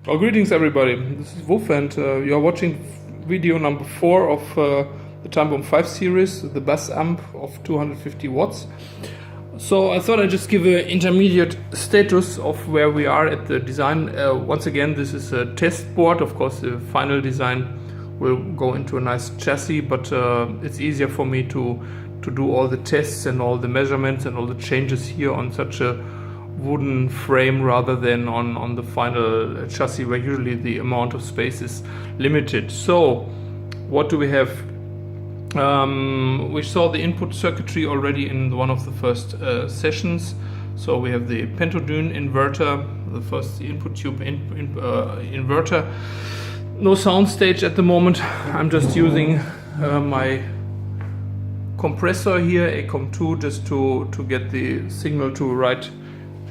Well, greetings everybody, this is Wolf and you are watching video number 4 of the Time Bomb 5 series, the bus amp of 250 watts. So I thought I'd just give an intermediate status of where we are at the design. Once again, this is a test board. Of course, the final design will go into a nice chassis, but it's easier for me to do all the tests and all the measurements and all the changes here on such a wooden frame rather than on the final chassis, where usually the amount of space is limited. So what do we have? We saw the input circuitry already in one of the first sessions. So we have the pentadune inverter, the input tube inverter. No sound stage at the moment. I'm just using my compressor here, ACOM2, just to get the signal to right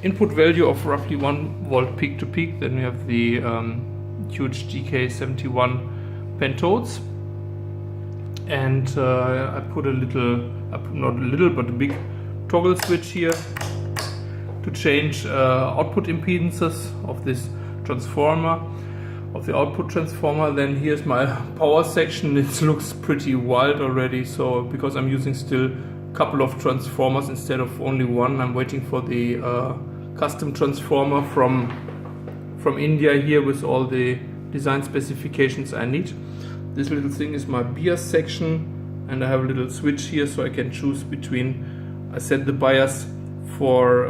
input value of roughly 1 volt peak to peak. Then we have the huge GK71 pentodes, and I put not a little but a big toggle switch here to change output impedances of this transformer, of the output transformer. Then here's my power section. It looks pretty wild already, so because I'm using still a couple of transformers instead of only one, I'm waiting for the custom transformer from India here with all the design specifications I need. This little thing is my bias section, and I have a little switch here so I can choose between. I set the bias for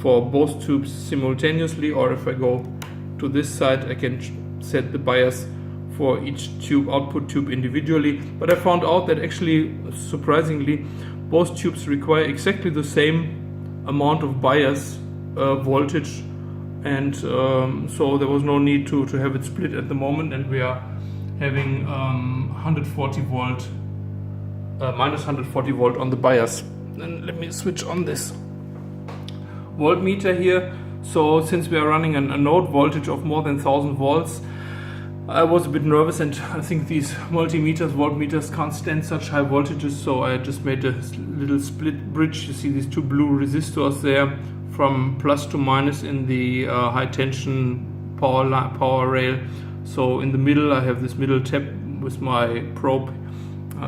both tubes simultaneously, or if I go to this side I can set the bias for each tube, output tube, individually. But I found out that actually, surprisingly, both tubes require exactly the same amount of bias voltage, and so there was no need to have it split at the moment, and we are having 140 volt, minus 140 volt on the bias. Then let me switch on this voltmeter here. So since we are running a node voltage of more than 1000 volts, I was a bit nervous, and I think these voltmeters can't stand such high voltages, so I just made a little split bridge. You see these two blue resistors there, from plus to minus in the high tension power rail. So in the middle I have this middle tap with my probe.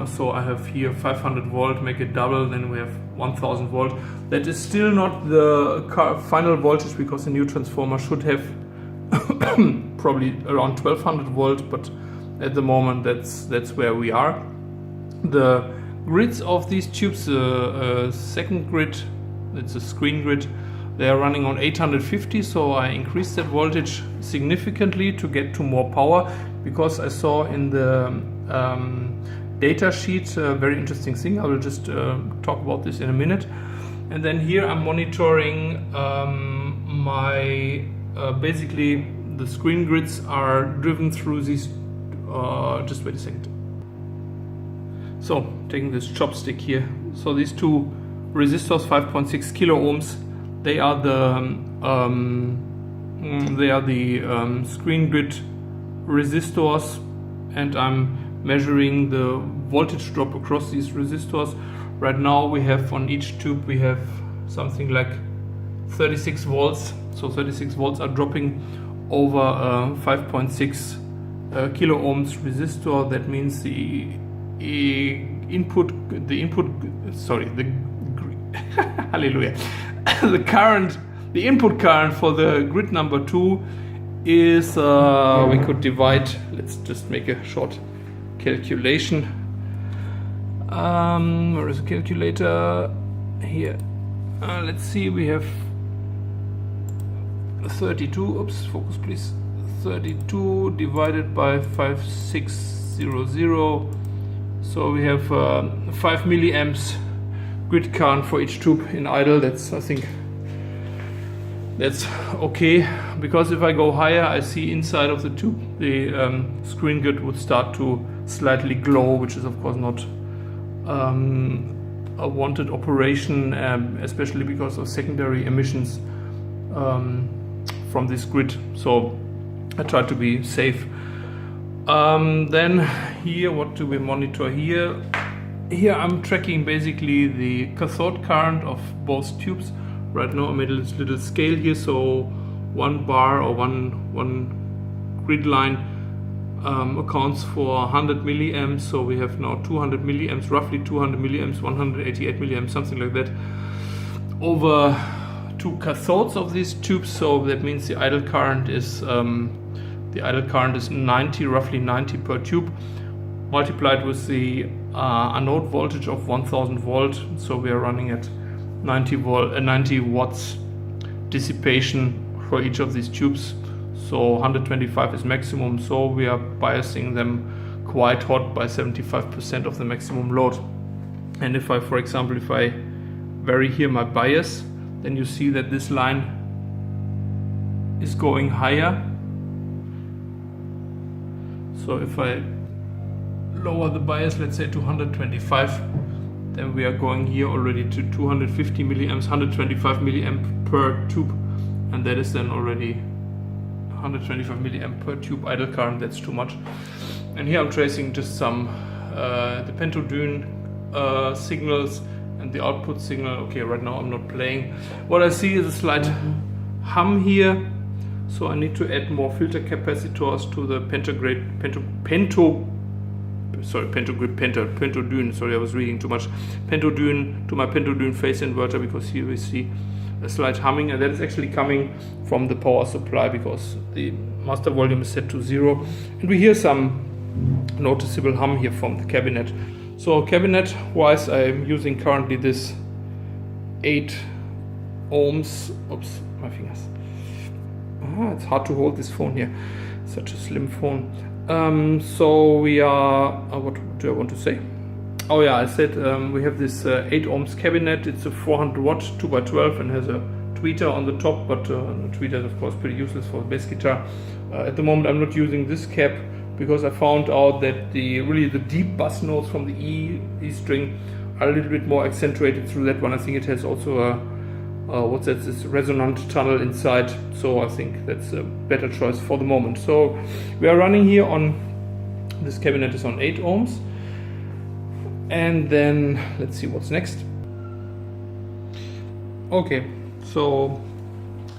So I have here 500 volt, make it double, then we have 1000 volt. That is still not the final voltage, because the new transformer should have probably around 1200 volt, but at the moment that's where we are. The grids of these tubes, second grid, it's a screen grid, they are running on 850, so I increased that voltage significantly to get to more power, because I saw in the data sheet a very interesting thing. I will just talk about this in a minute. And then here I'm monitoring my basically the screen grids are driven through these just wait a second. So taking this chopstick here, so these two resistors, 5.6 kilo ohms, they are the screen grid resistors, and I'm measuring the voltage drop across these resistors. Right now we have on each tube we have something like 36 volts. So 36 volts are dropping over 5.6 kilo ohms resistor. That means the hallelujah, the input current for the grid number 2 is we could divide. Let's just make a short calculation. Where is the calculator? Here. Let's see, we have 32, oops, focus please, 32 divided by 5600, so we have 5 milliamps grid current for each tube in idle. I think that's okay, because if I go higher, I see inside of the tube the screen grid would start to slightly glow, which is of course not a wanted operation, especially because of secondary emissions from this grid. So I try to be safe. Then here, what do we monitor here? Here I'm tracking basically the cathode current of both tubes. Right now I made a little scale here, so one bar or one grid line accounts for 100 milliamps. So we have now 200 milliamps, roughly 200 milliamps, 188 milliamps, something like that, over 2 cathodes of these tubes. So that means the idle current is 90, roughly 90 per tube, multiplied with the anode voltage of 1000 volt. So we are running at 90 watts dissipation for each of these tubes. So 125 is maximum. So we are biasing them quite hot by 75% of the maximum load. And if I, for example, if I vary here my bias, then you see that this line is going higher. So if I lower the bias, let's say to 125, then we are going here already to 250 milliamps, 125 milliamp per tube, and that is then already 125 milliamp per tube idle current. That's too much. And here I'm tracing just some the pentadune signals and the output signal. Okay, right now I'm not playing. What I see is a slight hum here, so I need to add more filter capacitors to the pentadune. Sorry, I was reading too much. Pentadune, to my pentadune phase inverter, because here we see a slight humming, and that is actually coming from the power supply because the master volume is set to 0, and we hear some noticeable hum here from the cabinet. So cabinet wise, I'm using currently this 8 ohms. Oops, my fingers. It's hard to hold this phone here, such a slim phone. So we are what do I want to say? Oh yeah, I said we have this 8 ohms cabinet. It's a 400 watt 2x12 and has a tweeter on the top, but the tweeter is of course pretty useless for bass guitar. At the moment I'm not using this cap because I found out that the deep bass notes from the E string are a little bit more accentuated through that one. I think it has also a this resonant tunnel inside, so I think that's a better choice for the moment. So we are running here on this cabinet is on 8 ohms. And then let's see what's next. Okay, so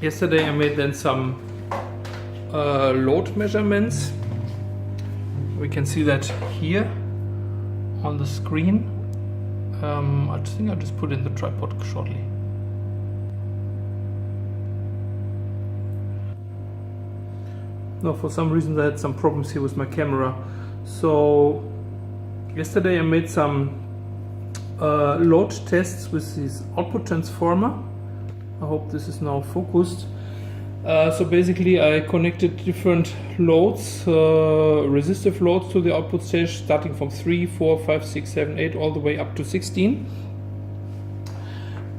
yesterday I made then some load measurements. We can see that here on the screen. I think I'll just put in the tripod shortly. No, for some reason I had some problems here with my camera. So yesterday I made some load tests with this output transformer. I hope this is now focused. So basically I connected different loads, resistive loads to the output stage, starting from 3, 4, 5, 6, 7, 8 all the way up to 16.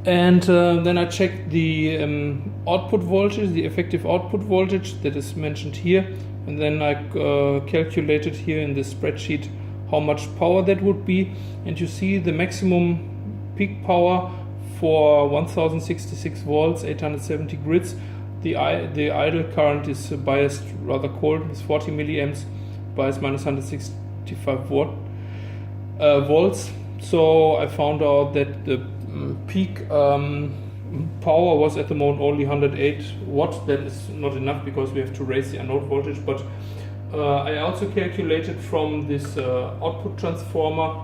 And then I checked the output voltage, the effective output voltage that is mentioned here, and then I calculated here in this spreadsheet how much power that would be, and you see the maximum peak power for 1066 volts, 870 grids. The idle current is biased rather cold with 40 milliamps, bias minus 165 volts. So I found out that the peak power was at the moment only 108 watts. That is not enough because we have to raise the anode voltage, but I also calculated from this output transformer,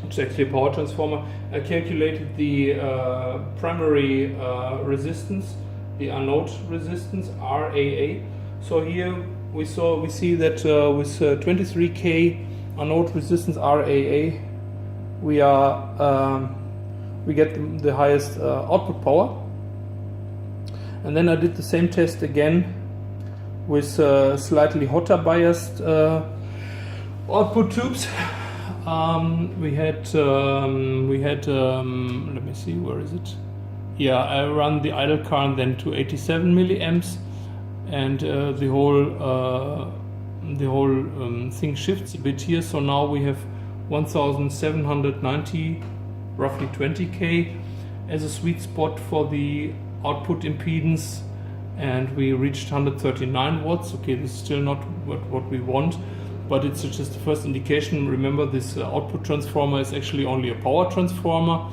which is actually a power transformer, I calculated the primary resistance, the anode resistance, RAA. So here we see that with 23K anode resistance RAA, we get the highest output power. And then I did the same test again with slightly hotter biased output tubes. We had let me see, where is it? Yeah, I run the idle current then to 87 milliamps, and the whole thing shifts a bit here. So now we have 1790, roughly 20K as a sweet spot for the output impedance, and we reached 139 watts. Okay, this is still not what we want, but it's just the first indication. Remember, this output transformer is actually only a power transformer,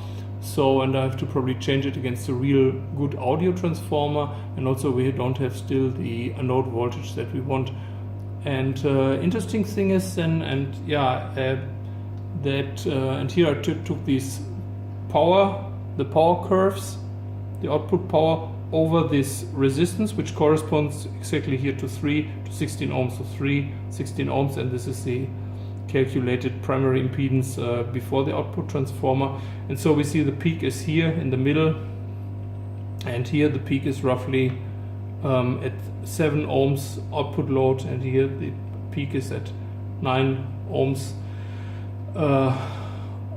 So, and I have to probably change it against a real good audio transformer, and also we don't have still the anode voltage that we want. And interesting thing is then, and here I took these the power curves, the output power over this resistance, which corresponds exactly here to 3 to 16 ohms, so 3, 16 ohms, and this is the calculated primary impedance before the output transformer. And so we see the peak is here in the middle, and here the peak is roughly at 7 ohms output load, and here the peak is at 9 ohms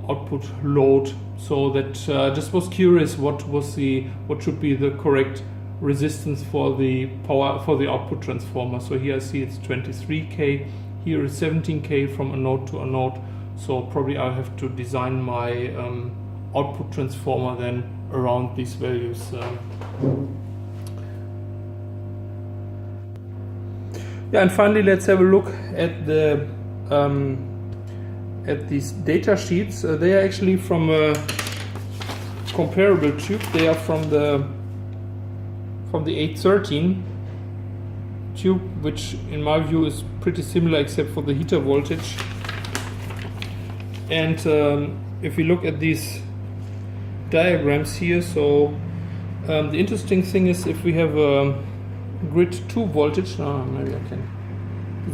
output load. So that just was curious what should be the correct resistance for the power for the output transformer. So here I see it's 23k, here is 17k from anode to anode. So probably I have to design my output transformer then around these values. Yeah, and finally let's have a look at the at these data sheets. They are actually from a comparable tube. They are from the 813 tube, which in my view is pretty similar except for the heater voltage. And if we look at these diagrams here, so the interesting thing is if we have a grid 2 voltage, maybe I can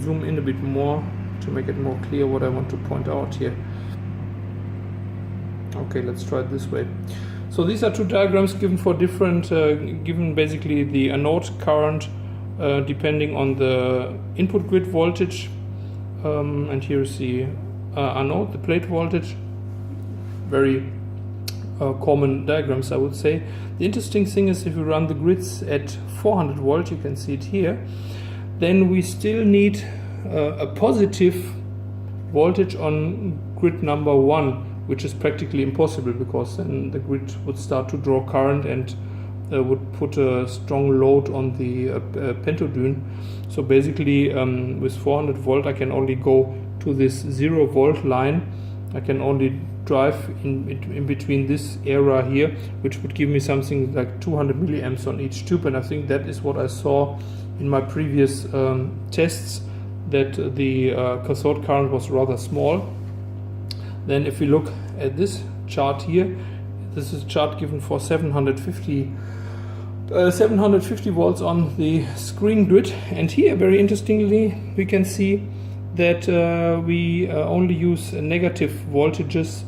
zoom in a bit more to make it more clear what I want to point out here. Okay, let's try it this way. So these are two diagrams given for different, given basically the anode current depending on the input grid voltage, and here is the anode, the plate voltage. Very common diagrams, I would say. The interesting thing is if we run the grids at 400 volt, you can see it here, then we still need a positive voltage on grid number 1, which is practically impossible because then the grid would start to draw current and would put a strong load on the pentodune. So basically with 400 volt I can only go to this 0 volt line. I can only drive in between this area here, which would give me something like 200 milliamps on each tube, and I think that is what I saw in my previous tests, that the cathode current was rather small. Then if we look at this chart here, this is a chart given for 750 volts on the screen grid, and here very interestingly we can see that we only use negative voltages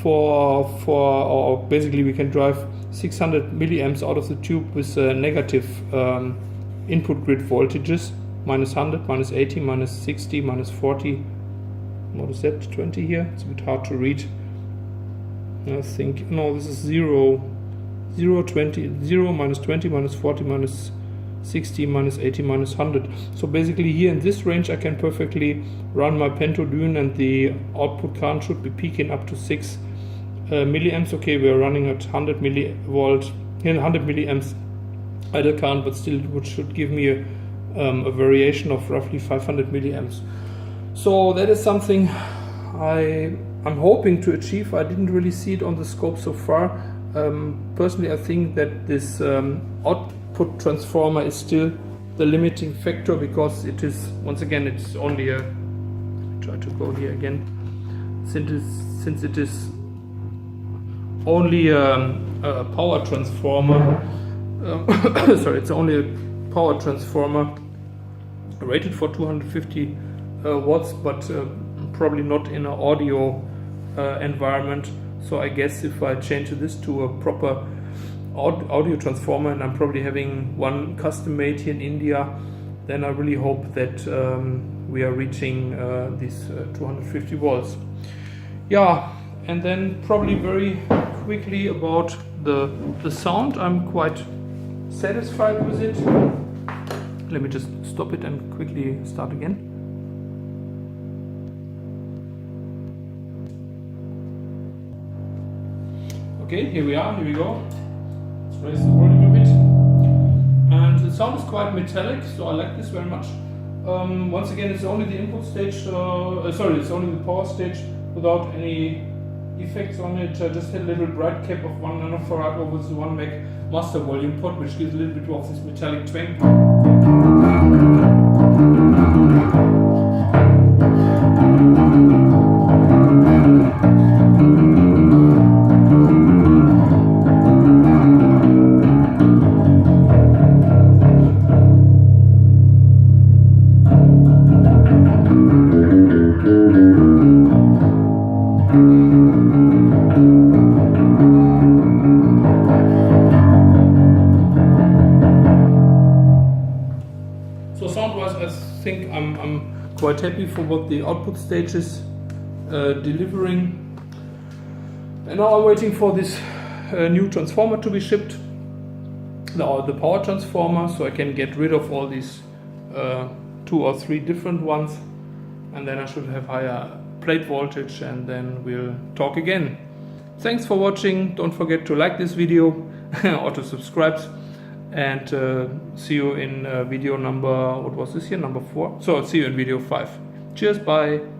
or basically we can drive 600 milliamps out of the tube with negative input grid voltages, minus 100, minus 80, minus 60, minus 40, what is that, 20 here? It's a bit hard to read. I think, no, this is 0, 20, 0, minus 20, minus 40, minus 60, minus 80, minus 100. So basically here in this range I can perfectly run my pentodune, and the output current should be peaking up to 6 milliamps. Okay, we are running at 100 millivolt, 100 milliamps idle current, but still which should give me a variation of roughly 500 milliamps. So that is something I'm hoping to achieve. I didn't really see it on the scope so far. Personally, I think that this output transformer is still the limiting factor, because it is, once again, it's only a, try to go here again, since it is only a power transformer, sorry, it's only a power transformer rated for 250 watts, but probably not in an audio environment. So I guess if I change this to a proper audio transformer, and I'm probably having one custom made here in India, then I really hope that we are reaching these 250 volts. Yeah, and then probably very quickly about the sound. I'm quite satisfied with it. Let me just stop it and quickly start again. Okay, here we are, here we go. Let's raise the volume a bit. And the sound is quite metallic, so I like this very much. Once again, it's only the input stage, it's only the power stage without any effects on it. I just had a little bright cap of 1 nanofarad over the 1 meg master volume pot, which gives a little bit of this metallic twang. So sound-wise, I think I'm quite happy for what the output stage is delivering. And now I'm waiting for this new transformer to be shipped, the power transformer, so I can get rid of all these 2 or 3 different ones, and then I should have higher plate voltage, and then we'll talk again. Thanks for watching. Don't forget to like this video or to subscribe, and see you in video number, what was this here, number 4? So I'll see you in video 5. Cheers, bye.